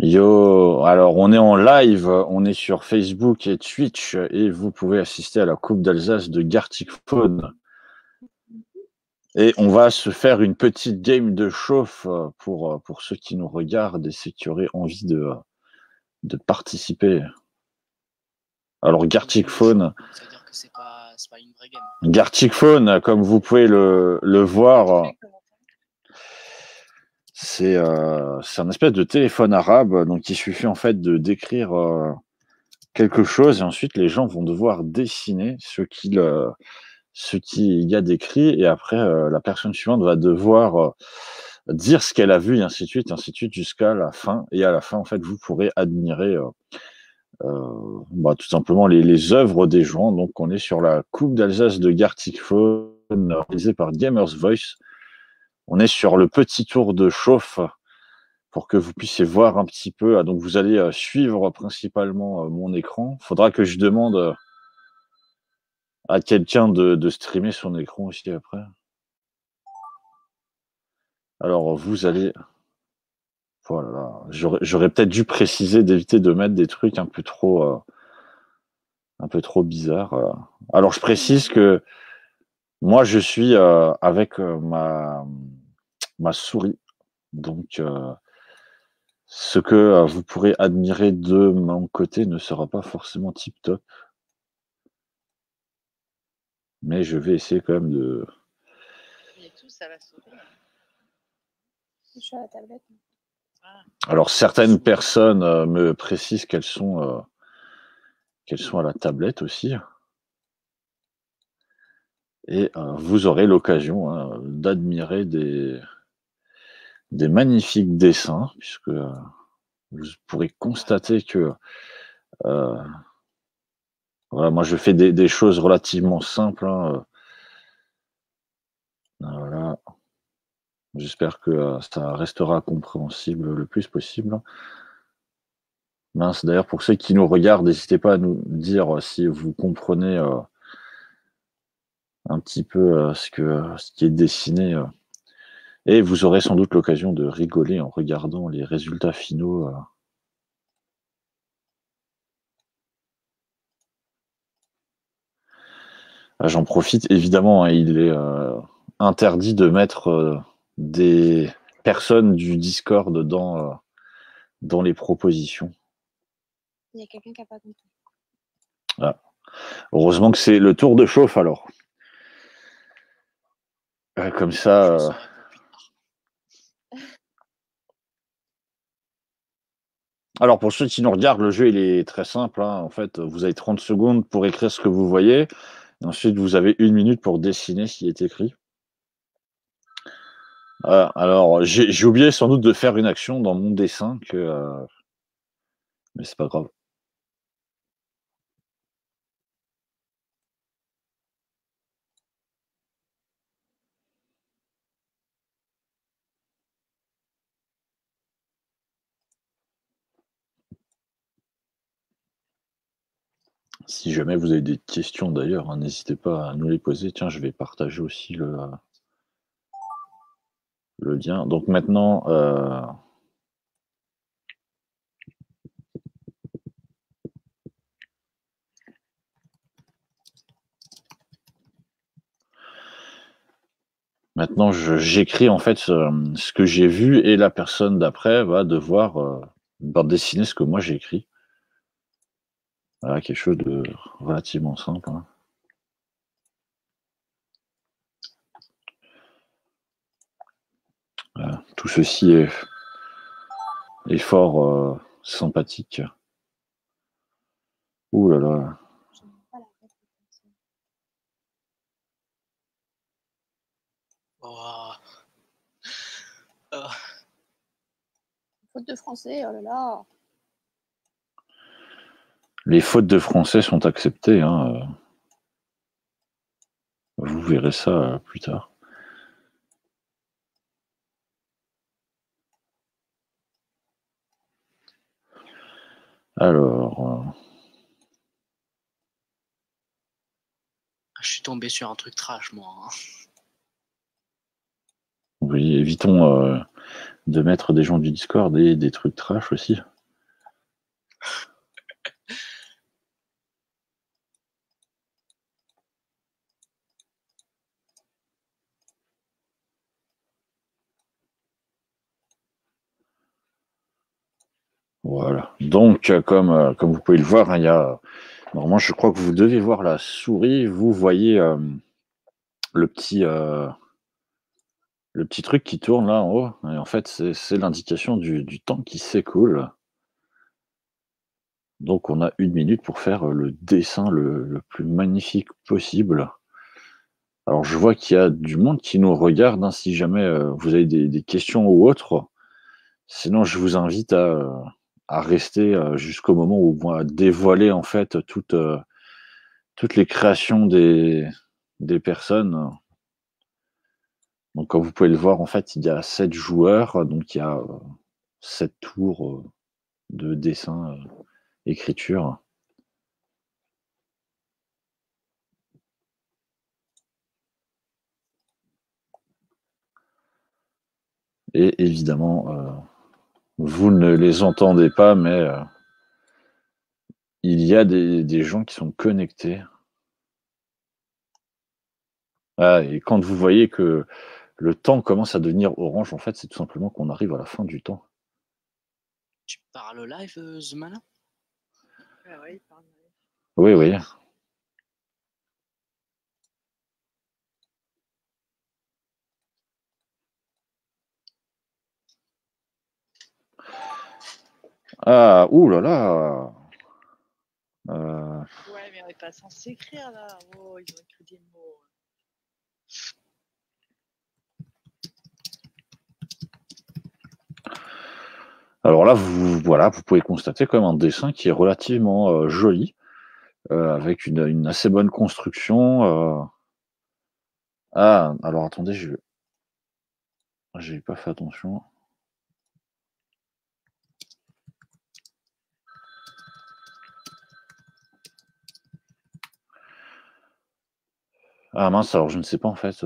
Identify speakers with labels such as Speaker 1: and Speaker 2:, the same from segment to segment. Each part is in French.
Speaker 1: Yo, alors on est en live, on est sur Facebook et Twitch et vous pouvez assister à la Coupe d'Alsace de Gartic Phone. Et on va se faire une petite game de chauffe pour ceux qui nous regardent et ceux qui auraient envie de participer. Alors Gartic Phone,
Speaker 2: Ça veut dire que c'est pas une vraie game.
Speaker 1: Gartic Phone, comme vous pouvez le voir, c'est un espèce de téléphone arabe, donc il suffit en fait de décrire quelque chose et ensuite les gens vont devoir dessiner ce qu'il y a décrit et après la personne suivante va devoir dire ce qu'elle a vu et ainsi de suite jusqu'à la fin. Et à la fin, en fait, vous pourrez admirer tout simplement les œuvres des gens. Donc, on est sur la Coupe d'Alsace de Gartic Phone, organisée par Gamers Voice. On est sur le petit tour de chauffe pour que vous puissiez voir un petit peu. Donc, vous allez suivre principalement mon écran. Il faudra que je demande à quelqu'un de streamer son écran aussi après. Alors, vous allez... Voilà. J'aurais peut-être dû préciser d'éviter de mettre des trucs un peu trop bizarres. Alors, je précise que moi, je suis avec ma souris. Donc, ce que vous pourrez admirer de mon côté ne sera pas forcément tip-top. Mais je vais essayer quand même de...
Speaker 2: Et tout, ça va sauver.
Speaker 3: Je suis à la tablette.
Speaker 1: Alors, certaines personnes me précisent qu'elles sont à la tablette aussi. Et vous aurez l'occasion d'admirer des magnifiques dessins, puisque vous pourrez constater que voilà, moi je fais des choses relativement simples. Voilà. J'espère que ça restera compréhensible le plus possible. Mince, d'ailleurs, pour ceux qui nous regardent, n'hésitez pas à nous dire si vous comprenez un petit peu ce qui est dessiné. Et vous aurez sans doute l'occasion de rigoler en regardant les résultats finaux. J'en profite, évidemment, il est interdit de mettre des personnes du Discord dans les propositions.
Speaker 3: Il y a quelqu'un qui n'a pas compris.
Speaker 1: Ah. Heureusement que c'est le tour de chauffe, alors. Comme ça... Alors, pour ceux qui nous regardent, le jeu, il est très simple. En fait, vous avez 30 secondes pour écrire ce que vous voyez. Et ensuite, vous avez 1 minute pour dessiner ce qui est écrit. Alors, j'ai oublié sans doute de faire une action dans mon dessin, mais c'est pas grave. Si jamais vous avez des questions d'ailleurs, n'hésitez pas à nous les poser. Tiens, je vais partager aussi le lien. Donc maintenant, j'écris en fait ce que j'ai vu et la personne d'après va devoir dessiner ce que moi j'ai écrit. Voilà, quelque chose de relativement simple. Voilà. Tout ceci est fort sympathique. Ouh là là.
Speaker 2: Oh.
Speaker 3: Faute de français, oh là là.
Speaker 1: Les fautes de français sont acceptées. Vous verrez ça plus tard. Alors...
Speaker 2: Je suis tombé sur un truc trash, moi.
Speaker 1: Oui, évitons de mettre des gens du Discord et des trucs trash aussi. Voilà. Donc, comme vous pouvez le voir, hein, il y a normalement, je crois que vous devez voir la souris. Vous voyez le petit truc qui tourne là en haut. Et en fait, c'est l'indication du temps qui s'écoule. Donc, on a 1 minute pour faire le dessin le plus magnifique possible. Alors, je vois qu'il y a du monde qui nous regarde. Hein, si jamais vous avez des questions ou autres, sinon, je vous invite à rester jusqu'au moment où on va dévoiler en fait toutes les créations des personnes. Donc, comme vous pouvez le voir, en fait, il y a 7 joueurs, donc il y a 7 tours de dessin, écriture. Et évidemment, vous ne les entendez pas, mais il y a des gens qui sont connectés. Ah, et quand vous voyez que le temps commence à devenir orange, en fait, c'est tout simplement qu'on arrive à la fin du temps.
Speaker 2: Tu parles live, Zmana?
Speaker 3: Ah ouais, il parle.
Speaker 1: Oui, oui. Ah, ouh là là.
Speaker 3: Ouais, mais on n'est pas censé écrire là. Oh, ils ont écrit des mots.
Speaker 1: Alors là, voilà, vous pouvez constater quand même un dessin qui est relativement joli, avec une assez bonne construction. Ah, alors attendez, j'ai pas fait attention. Ah mince, alors je ne sais pas en fait.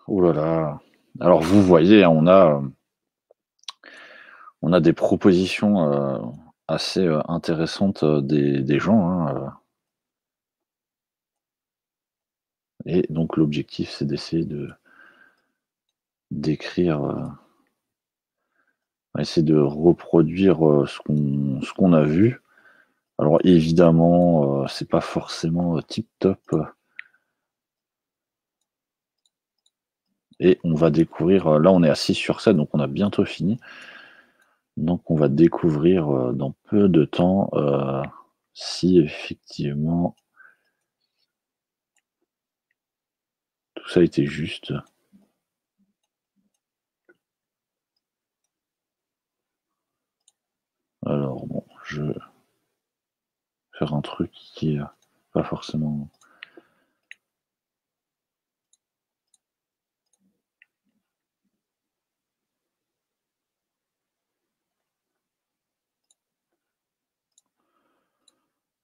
Speaker 1: Oh là là. Alors vous voyez, hein, on a des propositions assez intéressantes des gens. Hein. Et donc l'objectif, c'est d'essayer d'écrire, essayer de reproduire ce qu'on a vu. Alors évidemment, c'est pas forcément tip top. Et on va découvrir, là on est assis sur scène, donc on a bientôt fini. Donc on va découvrir dans peu de temps si effectivement tout ça était juste. Alors bon, je vais faire un truc qui est pas forcément.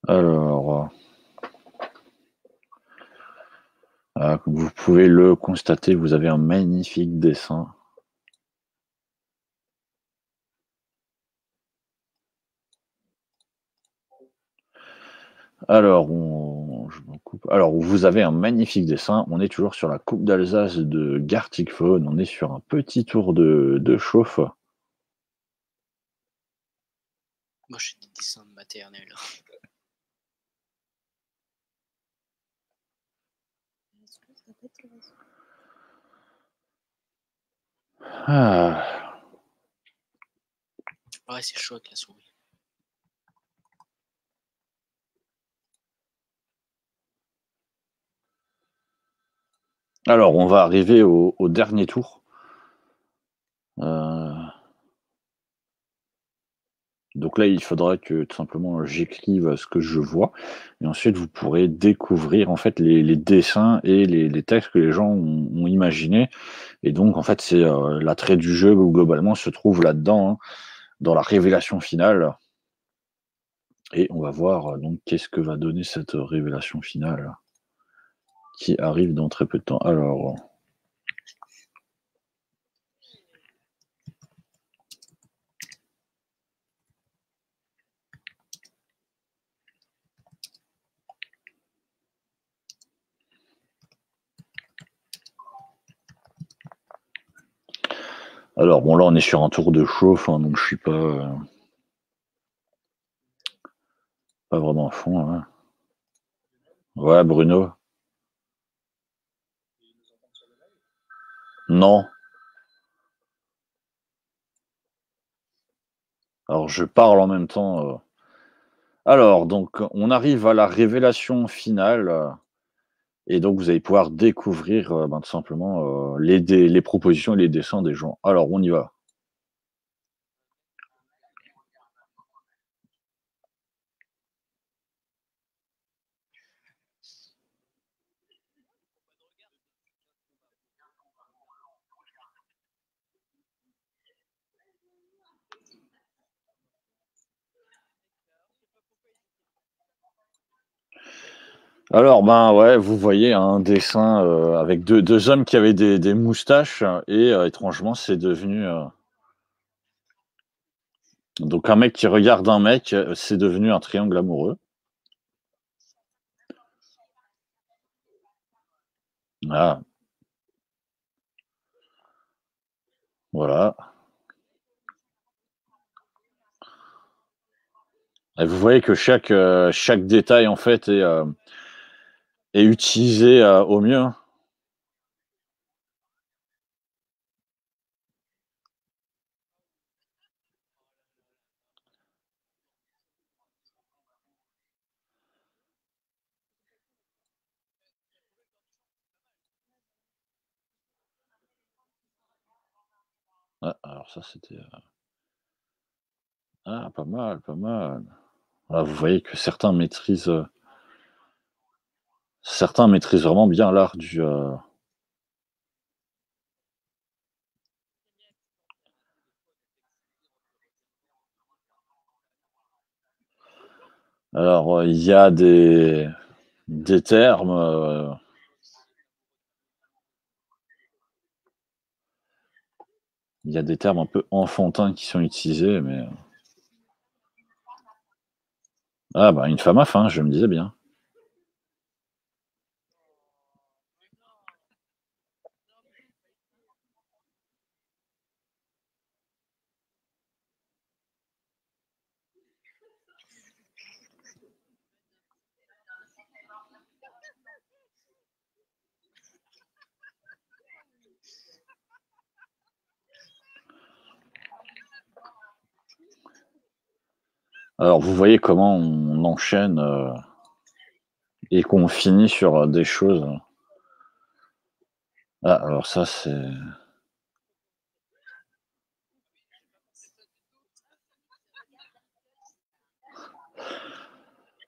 Speaker 1: Alors, comme vous pouvez le constater, vous avez un magnifique dessin. Alors, je me coupe. Alors, vous avez un magnifique dessin. On est toujours sur la Coupe d'Alsace de Gartic Phone. On est sur un petit tour de chauffe.
Speaker 2: Moi, je suis des dessins de maternelle.
Speaker 1: Ah.
Speaker 2: Ouais, c'est chaud avec la souris.
Speaker 1: Alors, on va arriver au dernier tour. Donc là, il faudra que tout simplement j'écrive ce que je vois. Et ensuite, vous pourrez découvrir en fait les dessins et les textes que les gens ont imaginés. Et donc, en fait, c'est l'attrait du jeu où globalement se trouve là-dedans, hein, dans la révélation finale. Et on va voir donc qu'est-ce que va donner cette révélation finale qui arrive dans très peu de temps. Alors, Alors, bon, là, on est sur un tour de chauffe, hein, donc je suis pas vraiment à fond. Hein. Ouais, Bruno. Non. Alors, je parle en même temps. Alors, donc, on arrive à la révélation finale. Et donc, vous allez pouvoir découvrir tout simplement les propositions et les dessins des gens. Alors, on y va. Alors, ben ouais, vous voyez un dessin avec deux hommes qui avaient des moustaches et étrangement, c'est devenu. Donc, un mec qui regarde un mec, c'est devenu un triangle amoureux. Ah, voilà. Et vous voyez que chaque détail, en fait, est utilisé au mieux. Hein. Ah, alors ça, c'était. Ah, pas mal, pas mal. Voilà, vous voyez que certains maîtrisent vraiment bien l'art du. Alors, il y a des termes. Il y a des termes un peu enfantins qui sont utilisés, mais. Ah, bah, une femme à faim, je me disais bien. Alors, vous voyez comment on enchaîne et qu'on finit sur des choses. Ah, alors ça, c'est.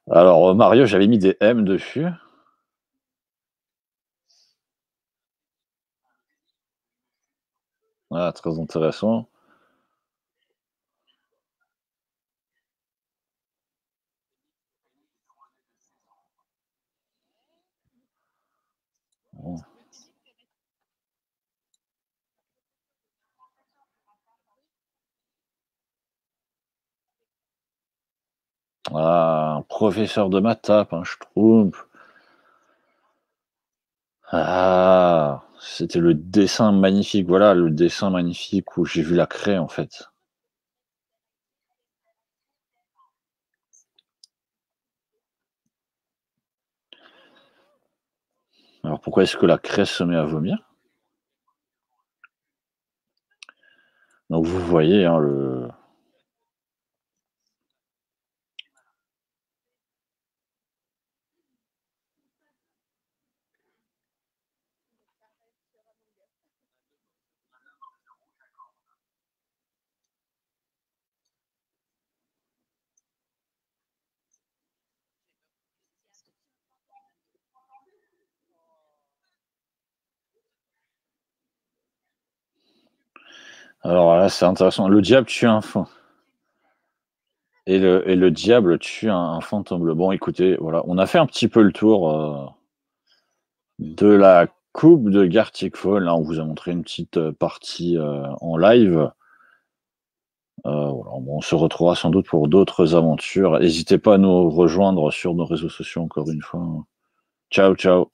Speaker 1: Alors, Mario, j'avais mis des M dessus. Ah, très intéressant. Bon. Ah, un professeur de maths tape, un Schtroumpf. Ah, c'était le dessin magnifique. Voilà, le dessin magnifique où j'ai vu la craie, en fait. Alors, pourquoi est-ce que la craie se met à vomir? Donc, vous voyez, hein, le. Alors là, c'est intéressant. Le diable tue un fou. Et le diable tue un fantôme bleu. Bon, écoutez, voilà, on a fait un petit peu le tour de la coupe de Gartic Phone. Là, on vous a montré une petite partie en live. Voilà, bon, on se retrouvera sans doute pour d'autres aventures. N'hésitez pas à nous rejoindre sur nos réseaux sociaux encore une fois. Ciao, ciao.